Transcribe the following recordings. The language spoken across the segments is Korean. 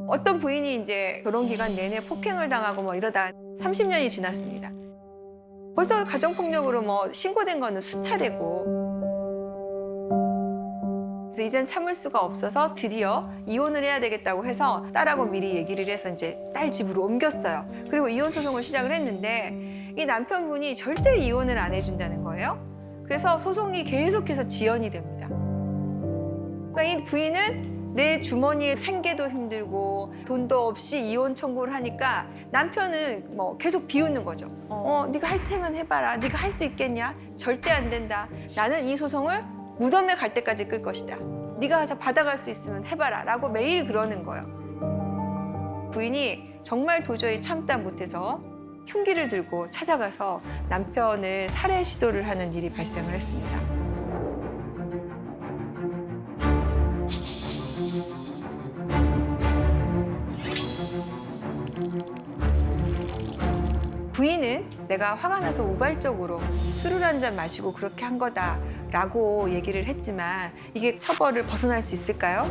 어떤 부인이 이제 결혼 기간 내내 폭행을 당하고 뭐 이러다 30년이 지났습니다. 벌써 가정폭력으로 뭐 신고된 거는 수차례고. 그래서 이젠 참을 수가 없어서 드디어 이혼을 해야 되겠다고 해서 딸하고 미리 얘기를 해서 이제 딸 집으로 옮겼어요. 그리고 이혼 소송을 시작을 했는데 이 남편분이 절대 이혼을 안 해준다는 거예요. 그래서 소송이 계속해서 지연이 됩니다. 그러니까 이 부인은 내 주머니에 생계도 힘들고 돈도 없이 이혼 청구를 하니까 남편은 뭐 계속 비웃는 거죠. 네가 할 테면 해봐라. 네가 할 수 있겠냐? 절대 안 된다. 나는 이 소송을 무덤에 갈 때까지 끌 것이다. 네가 받아갈 수 있으면 해봐라. 라고 매일 그러는 거예요. 부인이 정말 도저히 참다 못해서 흉기를 들고 찾아가서 남편을 살해 시도를 하는 일이 발생을 했습니다. 부인은 내가 화가 나서 우발적으로 술을 한 잔 마시고 그렇게 한 거다라고 얘기를 했지만 이게 처벌을 벗어날 수 있을까요?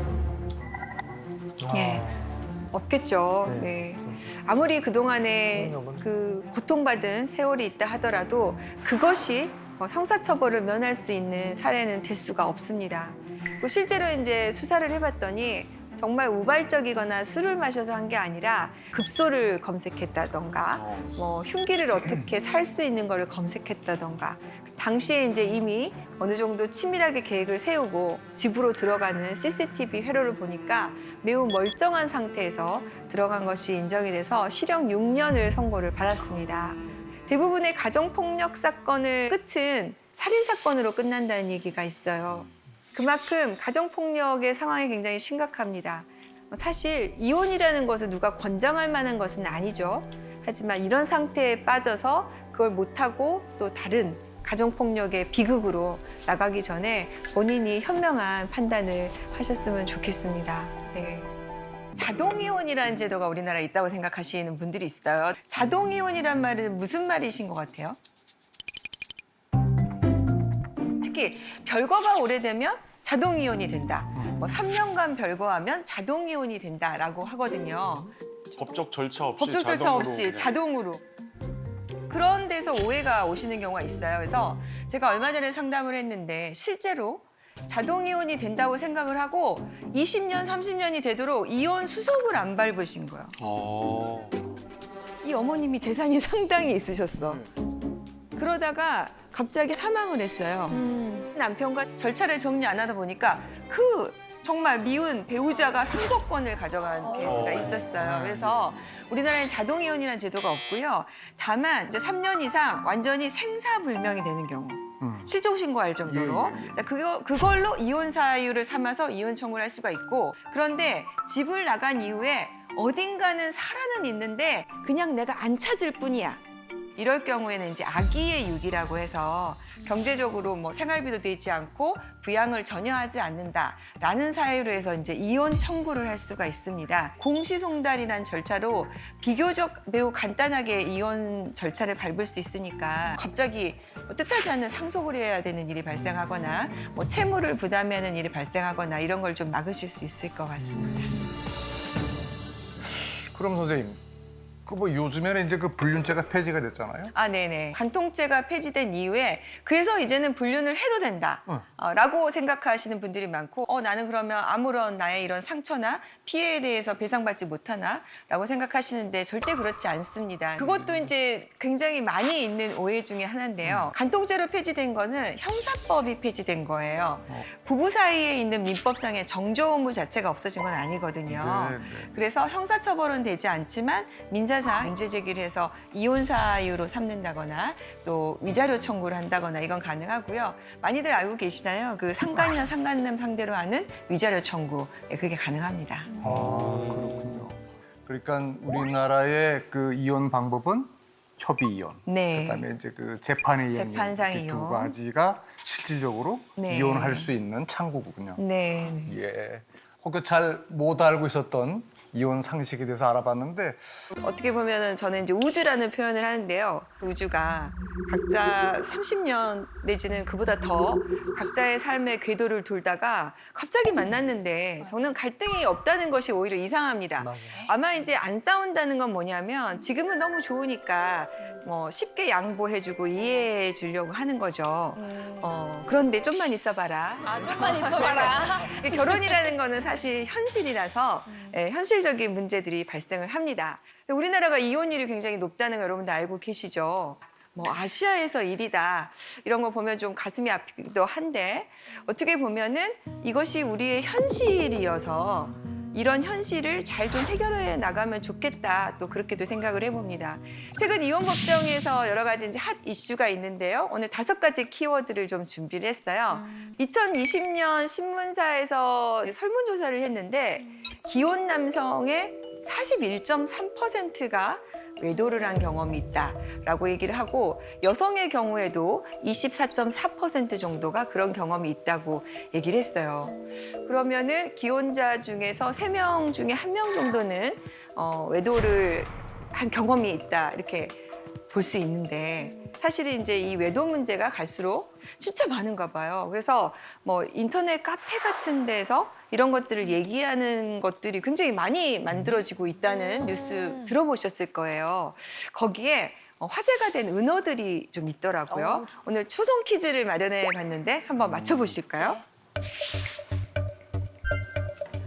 예, 없겠죠. 네. 아무리 그동안에 그 고통받은 세월이 있다 하더라도 그것이 형사처벌을 면할 수 있는 사례는 될 수가 없습니다. 실제로 이제 수사를 해봤더니 정말 우발적이거나 술을 마셔서 한 게 아니라 급소를 검색했다던가 뭐 흉기를 어떻게 살 수 있는 거를 검색했다던가 당시에 이제 이미 어느 정도 치밀하게 계획을 세우고 집으로 들어가는 CCTV 회로를 보니까 매우 멀쩡한 상태에서 들어간 것이 인정이 돼서 실형 6년을 선고를 받았습니다. 대부분의 가정폭력 사건의 끝은 살인사건으로 끝난다는 얘기가 있어요. 그만큼 가정폭력의 상황이 굉장히 심각합니다. 사실 이혼이라는 것은 누가 권장할 만한 것은 아니죠. 하지만 이런 상태에 빠져서 그걸 못하고 또 다른 가정폭력의 비극으로 나가기 전에 본인이 현명한 판단을 하셨으면 좋겠습니다. 네. 자동이혼이라는 제도가 우리나라에 있다고 생각하시는 분들이 있어요. 자동이혼이란 말은 무슨 말이신 것 같아요? 특히 별거가 오래되면 자동이혼이 된다. 뭐 3년간 별거하면 자동이혼이 된다라고 하거든요. 법적 절차 없이 법적 절차 자동으로 없이 그냥. 자동으로. 그런 데서 오해가 오시는 경우가 있어요. 그래서 제가 얼마 전에 상담을 했는데 실제로 자동이혼이 된다고 생각을 하고 20년, 30년이 되도록 이혼 수속을 안 밟으신 거예요. 이 어머님이 재산이 상당히 있으셨어. 그러다가 갑자기 사망을 했어요. 남편과 절차를 정리 안 하다 보니까 그 정말 미운 배우자가 상속권을 가져간 케이스가 있었어요. 그래서 우리나라엔 자동이혼이라는 제도가 없고요. 다만 이제 3년 이상 완전히 생사불명이 되는 경우. 실종신고할 정도로 그걸로 이혼 사유를 삼아서 이혼 청구를 할 수가 있고 그런데 집을 나간 이후에 어딘가는 살아는 있는데 그냥 내가 안 찾을 뿐이야. 이럴 경우에는 이제 아기의 유기라고 해서 경제적으로 뭐 생활비도 되지 않고 부양을 전혀 하지 않는다라는 사유로 해서 이제 이혼 청구를 할 수가 있습니다. 공시송달이라는 절차로 비교적 매우 간단하게 이혼 절차를 밟을 수 있으니까 갑자기 뜻하지 않는 상속을 해야 되는 일이 발생하거나 뭐 채무를 부담하는 일이 발생하거나 이런 걸 좀 막으실 수 있을 것 같습니다. 그럼 선생님, 그 뭐 요즘에는 이제 그 불륜죄가 폐지가 됐잖아요. 네네. 간통죄가 폐지된 이후에 그래서 이제는 불륜을 해도 된다 라고 생각하시는 분들이 많고 나는 그러면 아무런 나의 이런 상처나 피해에 대해서 배상받지 못하나 라고 생각하시는데 절대 그렇지 않습니다. 그것도 이제 굉장히 많이 있는 오해 중에 하나인데요. 간통죄로 폐지된 거는 형사법이 폐지된 거예요. 부부 사이에 있는 민법상의 정조 의무 자체가 없어진 건 아니거든요. 그래서 형사처벌은 되지 않지만 민사상 문제 제기를 해서 이혼 사유로 삼는다거나 또 위자료 청구를 한다거나 이건 가능하고요. 많이들 알고 계시나요? 그 상간녀, 상간남 상대로 하는 위자료 청구 그게 가능합니다. 그렇군요. 그러니까 우리나라의 그 이혼 방법은 협의 이혼, 네. 그다음에 이제 그 재판의 이혼, 재판상 이두 이혼. 가지가 실질적으로 네. 이혼할 수 있는 창구군요. 네. 예. 혹여 잘 못 알고 있었던 이혼 상식에 대해서 알아봤는데 어떻게 보면은 저는 이제 우주라는 표현을 하는데요. 우주가 각자 30년 내지는 그보다 더 각자의 삶의 궤도를 돌다가 갑자기 만났는데 저는 갈등이 없다는 것이 오히려 이상합니다. 아마 이제 안 싸운다는 건 뭐냐면 지금은 너무 좋으니까 뭐 쉽게 양보해주고 이해해 주려고 하는 거죠. 그런데 좀만 있어봐라. 좀만 있어봐라. 결혼이라는 거는 사실 현실이라서 현실적인 문제들이 발생을 합니다. 우리나라가 이혼율이 굉장히 높다는 거 여러분들 알고 계시죠? 뭐 아시아에서 1위다 이런 거 보면 좀 가슴이 아프기도 한데 어떻게 보면은 이것이 우리의 현실이어서 이런 현실을 잘 좀 해결해 나가면 좋겠다 또 그렇게도 생각을 해봅니다. 최근 이혼 법정에서 여러 가지 이제 핫 이슈가 있는데요. 오늘 5가지 키워드를 좀 준비를 했어요. 2020년 신문사에서 설문조사를 했는데 기혼 남성의 41.3%가 외도를 한 경험이 있다라고 얘기를 하고 여성의 경우에도 24.4% 정도가 그런 경험이 있다고 얘기를 했어요. 그러면은 기혼자 중에서 3명 중에 1명 정도는 외도를 한 경험이 있다 이렇게 볼 수 있는데 사실은 이제 이 외도 문제가 갈수록 진짜 많은가 봐요. 그래서 뭐 인터넷 카페 같은 데서 이런 것들을 얘기하는 것들이 굉장히 많이 만들어지고 있다는 뉴스 들어보셨을 거예요. 거기에 화제가 된 은어들이 좀 있더라고요. 오늘 초성 퀴즈를 마련해 봤는데 한번 맞춰보실까요?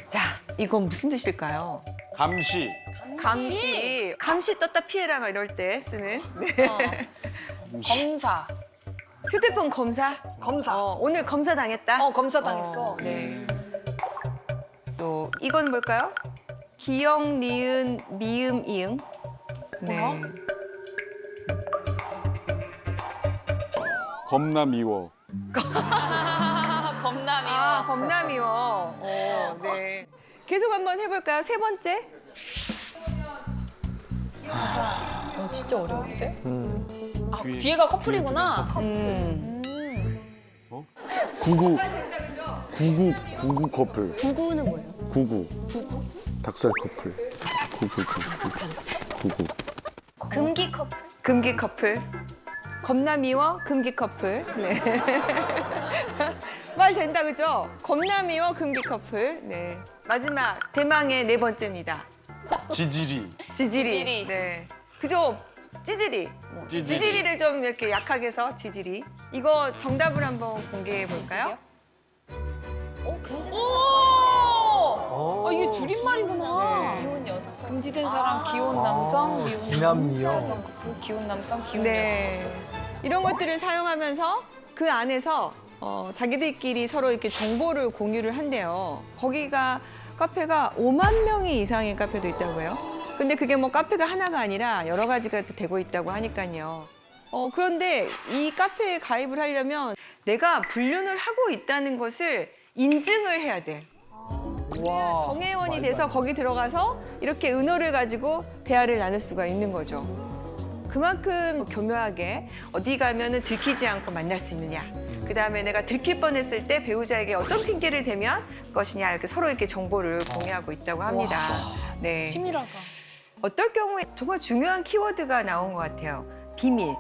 자, 이건 무슨 뜻일까요? 감시. 감시 떴다 피해라 막 이럴 때 쓰는 네. 검사. 휴대폰 검사? 오늘 검사 당했다? 검사 당했어. 네. 또 이건 뭘까요? 기역, 니은, 미음, 이응. 네. 겁나 미워. 검남이요. 겁나 미워. 네. 계속 한번 해볼까요? 3번째. 진짜 어려운데? 뒤에가 커플이구나. 구구 커플. 구구는 뭐예요? 구구. 닭살 커플. 구구. 금기 커플. 금기 커플. 겁나 미워, 금기 커플. 네. 말 된다, 그죠? 겁나 미워, 금기 커플. 네. 마지막, 대망의 4번째입니다. 지지리. 지지리. 네. 그죠? 찌질이. 찌질이. 찌질이를 좀 이렇게 약하게 해서 지지리. 이거 정답을 한번 공개해 볼까요? 굉장히. 오! 이게 줄임말이구나. 이혼 여성. 금지된 사람, 기혼 남성, 미혼 지남미요. 기혼 남성, 기혼 네. 이런 것들을 사용하면서 그 안에서 자기들끼리 서로 이렇게 정보를 공유를 한대요. 거기가 카페가 5만 명이 이상의 카페도 있다고 해요. 근데 그게 뭐 카페가 하나가 아니라 여러 가지가 되고 있다고 하니까요. 그런데 이 카페에 가입을 하려면 내가 불륜을 하고 있다는 것을 인증을 해야 돼. 정회원이 돼서 거기 들어가서 이렇게 은어를 가지고 대화를 나눌 수가 있는 거죠. 그만큼 교묘하게 어디 가면은 들키지 않고 만날 수 있느냐. 그다음에 내가 들킬 뻔했을 때 배우자에게 어떤 핑계를 대면 것이냐 이렇게 서로 이렇게 정보를 공유하고 있다고 합니다. 네. 치밀하다. 어떨 경우에 정말 중요한 키워드가 나온 것 같아요. 비밀.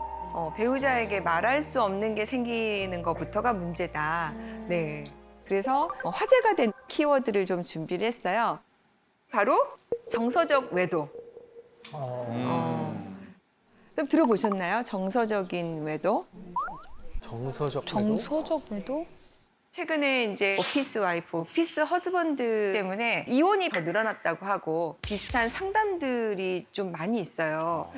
배우자에게 말할 수 없는 게 생기는 것부터가 문제다. 네. 그래서 화제가 된 키워드를 좀 준비를 했어요. 바로 정서적 외도. 좀 들어보셨나요? 정서적인 외도? 정서적 외도? 최근에 이제 오피스 와이프, 오피스 허즈번드 때문에 이혼이 더 늘어났다고 하고 비슷한 상담들이 좀 많이 있어요.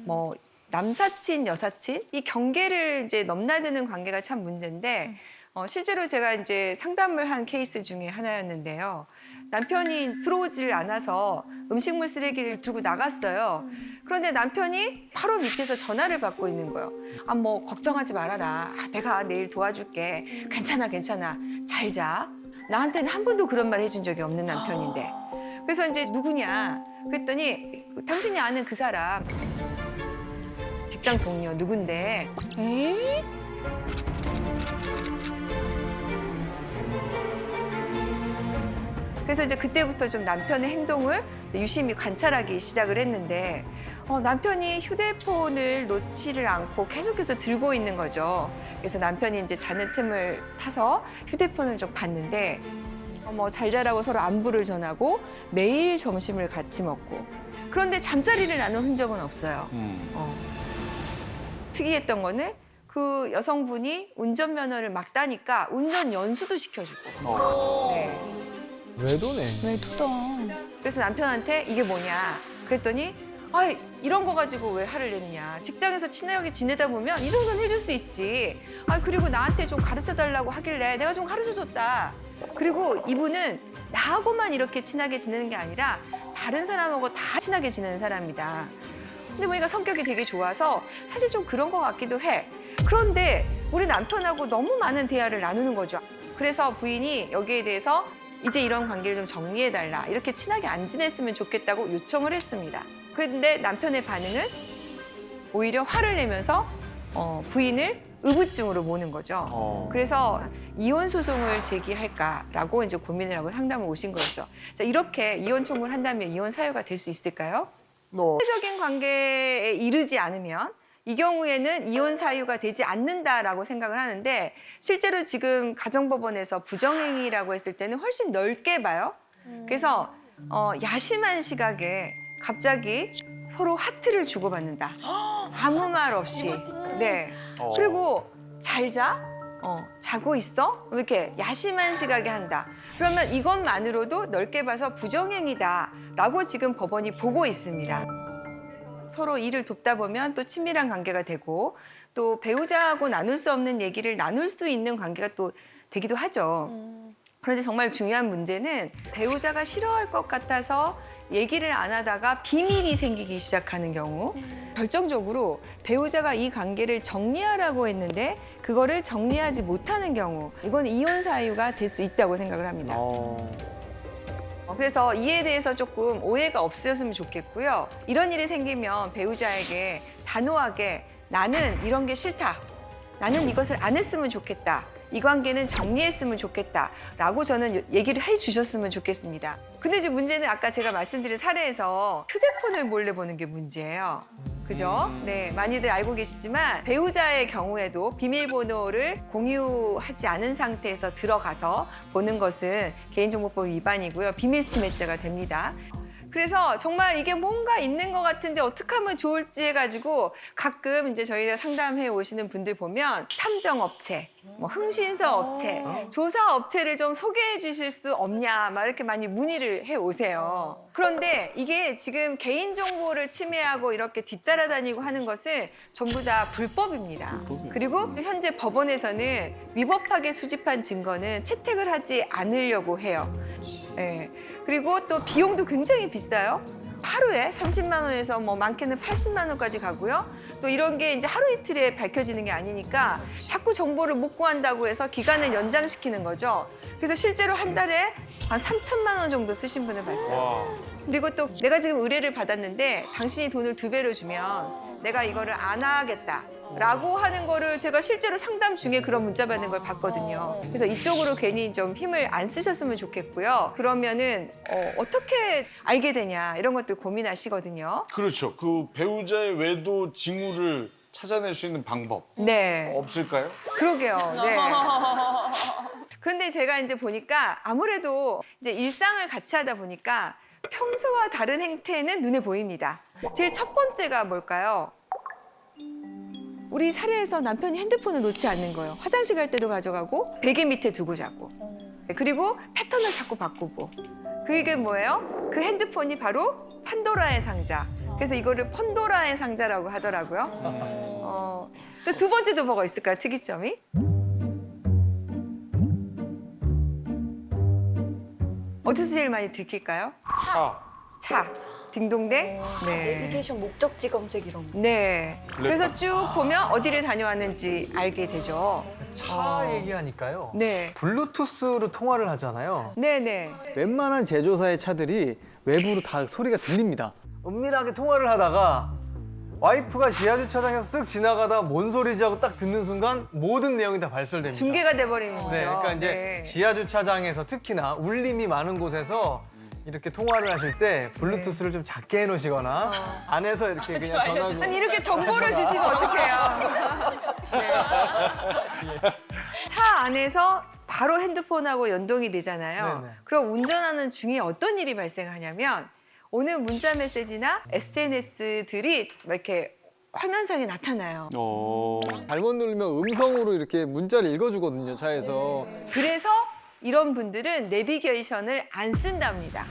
뭐 남사친, 여사친 이 경계를 이제 넘나드는 관계가 참 문제인데 실제로 제가 이제 상담을 한 케이스 중에 하나였는데요. 남편이 들어오질 않아서 음식물 쓰레기를 두고 나갔어요. 그런데 남편이 바로 밑에서 전화를 받고 있는 거예요. 뭐 걱정하지 말아라. 내가 내일 도와줄게. 괜찮아, 괜찮아. 잘 자. 나한테는 한 번도 그런 말 해준 적이 없는 남편인데. 그래서 이제 누구냐? 그랬더니 당신이 아는 그 사람 직장 동료 누군데? 에이? 그래서 이제 그때부터 좀 남편의 행동을 유심히 관찰하기 시작을 했는데 남편이 휴대폰을 놓지를 않고 계속해서 들고 있는 거죠. 그래서 남편이 이제 자는 틈을 타서 휴대폰을 좀 봤는데 잘 자라고 서로 안부를 전하고 매일 점심을 같이 먹고 그런데 잠자리를 나눈 흔적은 없어요. 특이했던 거는 그 여성분이 운전면허를 막 따니까 운전 연수도 시켜주고. 네. 외도네. 외도다. 그래서 남편한테 이게 뭐냐 그랬더니 이런 거 가지고 왜 화를 내느냐. 직장에서 친하게 지내다 보면 이 정도는 해줄 수 있지. 그리고 나한테 좀 가르쳐달라고 하길래 내가 좀 가르쳐줬다. 그리고 이분은 나하고만 이렇게 친하게 지내는 게 아니라 다른 사람하고 다 친하게 지내는 사람이다. 근데 보니까 성격이 되게 좋아서 사실 좀 그런 것 같기도 해. 그런데 우리 남편하고 너무 많은 대화를 나누는 거죠. 그래서 부인이 여기에 대해서 이제 이런 관계를 좀 정리해달라. 이렇게 친하게 안 지냈으면 좋겠다고 요청을 했습니다. 그런데 남편의 반응은 오히려 화를 내면서 부인을 의부증으로 모는 거죠. 그래서 이혼 소송을 제기할까라고 이제 고민을 하고 상담을 오신 거였어. 자, 이렇게 이혼 청구를 한다면 이혼 사유가 될 수 있을까요? 사회적인 관계에 이르지 않으면 이 경우에는 이혼 사유가 되지 않는다라고 생각을 하는데 실제로 지금 가정법원에서 부정행위라고 했을 때는 훨씬 넓게 봐요. 그래서 야심한 시각에 갑자기 서로 하트를 주고받는다. 아무 말 없이. 네. 그리고 잘 자? 자고 있어? 이렇게 야심한 시각에 한다. 그러면 이것만으로도 넓게 봐서 부정행위다라고 지금 법원이 보고 있습니다. 서로 일을 돕다 보면 또 친밀한 관계가 되고 또 배우자하고 나눌 수 없는 얘기를 나눌 수 있는 관계가 또 되기도 하죠. 그런데 정말 중요한 문제는 배우자가 싫어할 것 같아서 얘기를 안 하다가 비밀이 생기기 시작하는 경우 결정적으로 배우자가 이 관계를 정리하라고 했는데 그거를 정리하지 못하는 경우 이건 이혼 사유가 될 수 있다고 생각을 합니다. 그래서 이에 대해서 조금 오해가 없으셨으면 좋겠고요. 이런 일이 생기면 배우자에게 단호하게 나는 이런 게 싫다. 나는 이것을 안 했으면 좋겠다. 이 관계는 정리했으면 좋겠다라고 저는 얘기를 해주셨으면 좋겠습니다. 근데 이제 문제는 아까 제가 말씀드린 사례에서 휴대폰을 몰래 보는 게 문제예요. 그죠? 네, 많이들 알고 계시지만 배우자의 경우에도 비밀번호를 공유하지 않은 상태에서 들어가서 보는 것은 개인정보법 위반이고요. 비밀침해죄가 됩니다. 그래서 정말 이게 뭔가 있는 것 같은데 어떻게 하면 좋을지 해가지고 가끔 이제 저희가 상담해 오시는 분들 보면 탐정업체, 흥신소 업체, 조사 업체를 좀 소개해 주실 수 없냐 막 이렇게 많이 문의를 해 오세요. 그런데 이게 지금 개인정보를 침해하고 이렇게 뒤따라다니고 하는 것은 전부 다 불법입니다. 그리고 현재 법원에서는 위법하게 수집한 증거는 채택을 하지 않으려고 해요. 네. 그리고 또 비용도 굉장히 비싸요. 하루에 30만 원에서 많게는 80만 원까지 가고요. 또 이런 게 이제 하루 이틀에 밝혀지는 게 아니니까 자꾸 정보를 못 구한다고 해서 기간을 연장시키는 거죠. 그래서 실제로 한 달에 한 3천만 원 정도 쓰신 분을 봤어요. 그리고 또 내가 지금 의뢰를 받았는데 당신이 돈을 2배로 주면 내가 이거를 안 하겠다. 라고 하는 거를 제가 실제로 상담 중에 그런 문자 받는 걸 봤거든요. 그래서 이쪽으로 괜히 좀 힘을 안 쓰셨으면 좋겠고요. 그러면은 어떻게 알게 되냐 이런 것들 고민하시거든요. 그렇죠. 그 배우자의 외도 징후를 찾아낼 수 있는 방법 네. 없을까요? 그러게요. 네. 그런데 제가 이제 보니까 아무래도 이제 일상을 같이 하다 보니까 평소와 다른 행태는 눈에 보입니다. 제일 첫 번째가 뭘까요? 우리 사례에서 남편이 핸드폰을 놓지 않는 거예요. 화장실 갈 때도 가져가고 베개 밑에 두고 자고. 그리고 패턴을 자꾸 바꾸고. 그게 뭐예요? 그 핸드폰이 바로 판도라의 상자. 그래서 이거를 펀도라의 상자라고 하더라고요. 또 두 번째도 뭐가 있을까요? 특이점이? 어디서 제일 많이 들킬까요? 차. 딩동댕. 네. 내비게이션 목적지 검색 이런 거. 네. 그래서 쭉 보면 어디를 다녀왔는지 알게 되죠. 차 얘기하니까요. 네. 블루투스로 통화를 하잖아요. 네네. 웬만한 제조사의 차들이 외부로 다 소리가 들립니다. 은밀하게 통화를 하다가 와이프가 지하주차장에서 쓱 지나가다 뭔 소리지 하고 딱 듣는 순간 모든 내용이 다 발설됩니다. 중계가 돼버리는 거죠. 네, 그러니까 이제 네. 지하주차장에서 특히나 울림이 많은 곳에서 이렇게 통화를 하실 때 블루투스를 좀 작게 해놓으시거나 안에서 이렇게 그냥 전화로 아니 이렇게 정보를 주시면 어떡해요? 네. 차 안에서 바로 핸드폰하고 연동이 되잖아요. 네네. 그럼 운전하는 중에 어떤 일이 발생하냐면 오는 문자 메시지나 SNS들이 이렇게 화면상에 나타나요. 잘못 누르면 음성으로 이렇게 문자를 읽어주거든요, 차에서. 그래서 이런 분들은 내비게이션을 안 쓴답니다.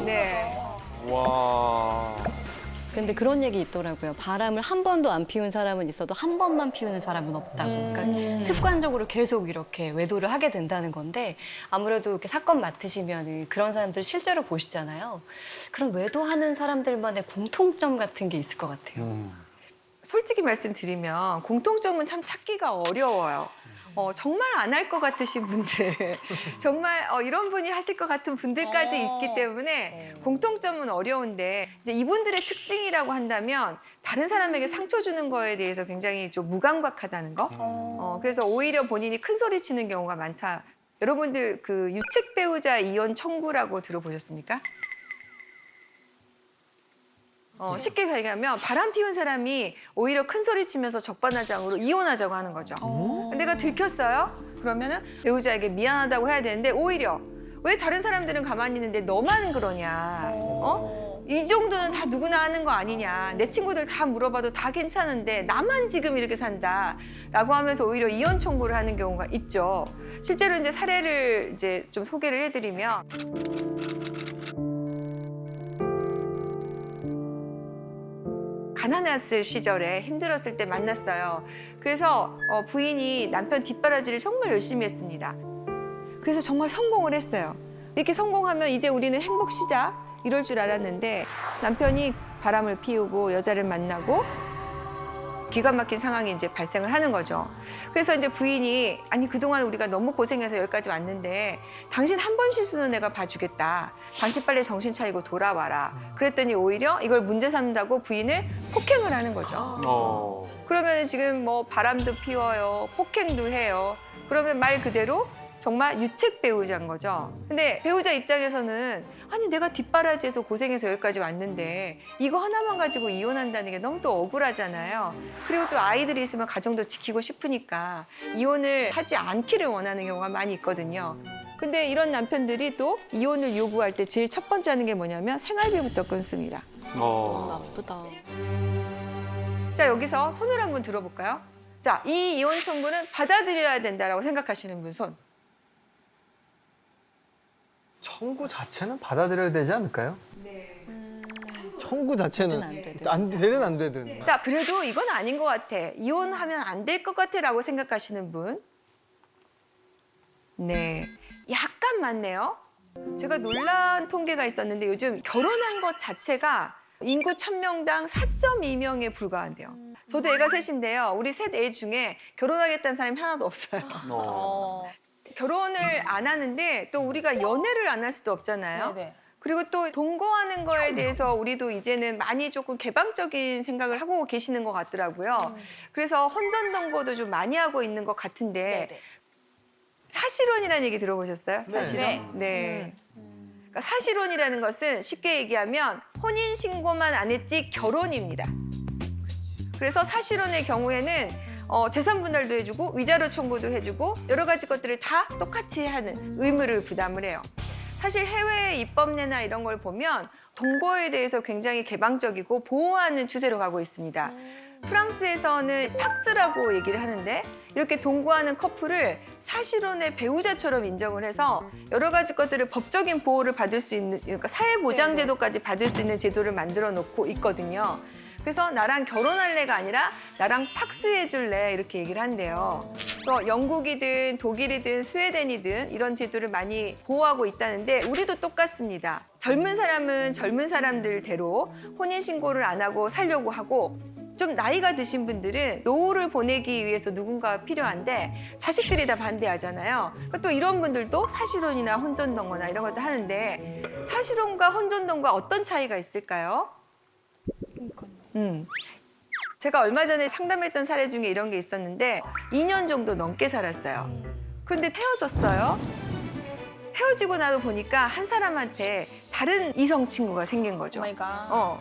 네. 와. 근데 그런 얘기 있더라고요. 바람을 한 번도 안 피운 사람은 있어도 한 번만 피우는 사람은 없다고. 그러니까 습관적으로 계속 이렇게 외도를 하게 된다는 건데 아무래도 이렇게 사건 맡으시면 그런 사람들 실제로 보시잖아요. 그런 외도하는 사람들만의 공통점 같은 게 있을 것 같아요. 솔직히 말씀드리면 공통점은 참 찾기가 어려워요. 정말 안 할 것 같으신 분들, 정말 이런 분이 하실 것 같은 분들까지 있기 때문에 공통점은 어려운데 이제 이분들의 특징이라고 한다면 다른 사람에게 상처 주는 거에 대해서 굉장히 좀 무감각하다는 거. 그래서 오히려 본인이 큰 소리 치는 경우가 많다. 여러분들 그 유책 배우자 이혼 청구라고 들어보셨습니까? 쉽게 얘기하면 바람 피운 사람이 오히려 큰 소리 치면서 적반하장으로 이혼하자고 하는 거죠. 내가 들켰어요? 그러면은 배우자에게 미안하다고 해야 되는데 오히려 왜 다른 사람들은 가만히 있는데 너만 그러냐? 이 정도는 다 누구나 하는 거 아니냐? 내 친구들 다 물어봐도 다 괜찮은데 나만 지금 이렇게 산다라고 하면서 오히려 이혼 청구를 하는 경우가 있죠. 실제로 이제 사례를 이제 좀 소개를 해드리면. 가난했을 시절에 힘들었을 때 만났어요. 그래서 부인이 남편 뒷바라지를 정말 열심히 했습니다. 그래서 정말 성공을 했어요. 이렇게 성공하면 이제 우리는 행복 시작 이럴 줄 알았는데 남편이 바람을 피우고 여자를 만나고 기가 막힌 상황이 이제 발생을 하는 거죠. 그래서 이제 부인이 아니 그동안 우리가 너무 고생해서 여기까지 왔는데 당신 한 번 실수는 내가 봐주겠다. 당신 빨리 정신 차리고 돌아와라. 그랬더니 오히려 이걸 문제 삼는다고 부인을 폭행을 하는 거죠. 그러면 지금 뭐 바람도 피워요. 폭행도 해요. 그러면 말 그대로 정말 유책 배우자인 거죠. 근데 배우자 입장에서는 아니 내가 뒷바라지에서 고생해서 여기까지 왔는데 이거 하나만 가지고 이혼한다는 게 너무 또 억울하잖아요. 그리고 또 아이들이 있으면 가정도 지키고 싶으니까 이혼을 하지 않기를 원하는 경우가 많이 있거든요. 근데 이런 남편들이 또 이혼을 요구할 때 제일 첫 번째 하는 게 뭐냐면 생활비부터 끊습니다. 나쁘다. 자, 여기서 손을 한번 들어볼까요? 자, 이 이혼 청구는 받아들여야 된다라고 생각하시는 분 손. 청구 자체는 받아들여야 되지 않을까요? 네. 청구 자체는 안 되든 안 되든. 자, 그래도 이건 아닌 것 같아. 이혼하면 안 될 것 같아라고 생각하시는 분. 네, 약간 많네요. 제가 놀란 통계가 있었는데 요즘 결혼한 것 자체가 인구 1000명당 4.2명에 불과한대요. 저도 애가 셋인데요. 우리 셋 애 중에 결혼하겠다는 사람이 하나도 없어요. 결혼을 안 하는데 또 우리가 연애를 안 할 수도 없잖아요. 네네. 그리고 또 동거하는 거에 대해서 우리도 이제는 많이 조금 개방적인 생각을 하고 계시는 것 같더라고요. 그래서 혼전 동거도 좀 많이 하고 있는 것 같은데 네네. 사실혼이라는 얘기 들어보셨어요? 네. 사실혼? 네. 네. 그러니까 사실혼이라는 것은 쉽게 얘기하면 혼인 신고만 안 했지 결혼입니다. 그래서 사실혼의 경우에는 재산 분할도 해주고 위자료 청구도 해주고 여러 가지 것들을 다 똑같이 하는 의무를 부담을 해요. 사실 해외 입법례나 이런 걸 보면 동거에 대해서 굉장히 개방적이고 보호하는 추세로 가고 있습니다. 프랑스에서는 팍스라고 얘기를 하는데 이렇게 동거하는 커플을 사실혼의 배우자처럼 인정을 해서 여러 가지 것들을 법적인 보호를 받을 수 있는, 그러니까 사회보장제도까지 받을 수 있는 제도를 만들어 놓고 있거든요. 그래서 나랑 결혼할래가 아니라 나랑 팍스해줄래 이렇게 얘기를 한대요. 또 영국이든 독일이든 스웨덴이든 이런 제도를 많이 보호하고 있다는데 우리도 똑같습니다. 젊은 사람은 젊은 사람들대로 혼인신고를 안 하고 살려고 하고 좀 나이가 드신 분들은 노후를 보내기 위해서 누군가가 필요한데 자식들이 다 반대하잖아요. 그러니까 또 이런 분들도 사실혼이나 혼전동거나 이런 것도 하는데 사실혼과 혼전동거가 어떤 차이가 있을까요? 제가 얼마 전에 상담했던 사례 중에 이런 게 있었는데 2년 정도 넘게 살았어요. 그런데 헤어졌어요. 헤어지고 나도 보니까 한 사람한테 다른 이성 친구가 생긴 거죠. 오 마이 갓. 어.